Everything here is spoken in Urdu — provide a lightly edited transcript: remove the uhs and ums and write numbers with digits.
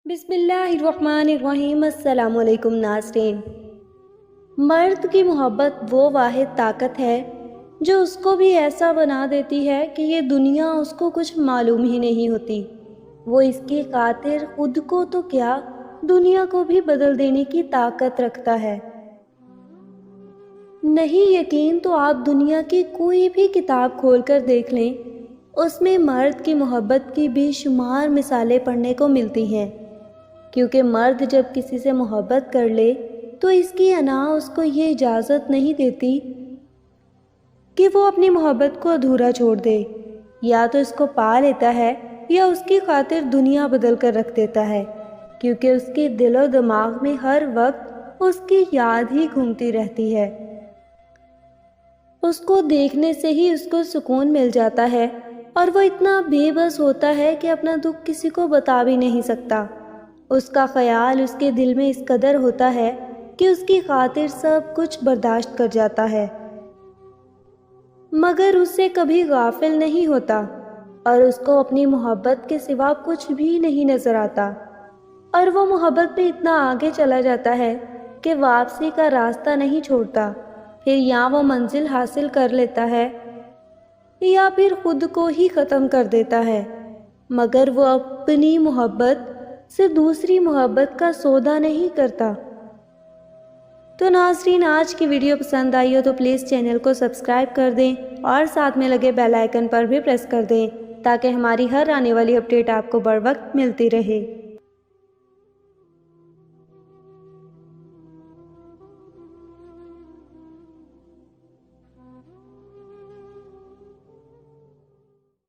بسم اللہ الرحمن الرحیم۔ السلام علیکم ناظرین۔ مرد کی محبت وہ واحد طاقت ہے جو اس کو بھی ایسا بنا دیتی ہے کہ یہ دنیا اس کو کچھ معلوم ہی نہیں ہوتی۔ وہ اس کی خاطر خود کو تو کیا، دنیا کو بھی بدل دینے کی طاقت رکھتا ہے۔ نہیں یقین تو آپ دنیا کی کوئی بھی کتاب کھول کر دیکھ لیں، اس میں مرد کی محبت کی بے شمار مثالیں پڑھنے کو ملتی ہیں، کیونکہ مرد جب کسی سے محبت کر لے تو اس کی انا اس کو یہ اجازت نہیں دیتی کہ وہ اپنی محبت کو ادھورا چھوڑ دے۔ یا تو اس کو پا لیتا ہے یا اس کی خاطر دنیا بدل کر رکھ دیتا ہے، کیونکہ اس کے دل و دماغ میں ہر وقت اس کی یاد ہی گھومتی رہتی ہے۔ اس کو دیکھنے سے ہی اس کو سکون مل جاتا ہے، اور وہ اتنا بے بس ہوتا ہے کہ اپنا دکھ کسی کو بتا بھی نہیں سکتا۔ اس کا خیال اس کے دل میں اس قدر ہوتا ہے کہ اس کی خاطر سب کچھ برداشت کر جاتا ہے، مگر اس سے کبھی غافل نہیں ہوتا، اور اس کو اپنی محبت کے سوا کچھ بھی نہیں نظر آتا، اور وہ محبت میں اتنا آگے چلا جاتا ہے کہ واپسی کا راستہ نہیں چھوڑتا۔ پھر یا وہ منزل حاصل کر لیتا ہے یا پھر خود کو ہی ختم کر دیتا ہے، مگر وہ اپنی محبت سے دوسری محبت کا سودا نہیں کرتا۔ تو ناظرین، آج کی ویڈیو پسند آئی ہو تو پلیز چینل کو سبسکرائب کر دیں اور ساتھ میں لگے بیل آئیکن پر بھی پریس کر دیں تاکہ ہماری ہر آنے والی اپڈیٹ آپ کو بر وقت ملتی رہے۔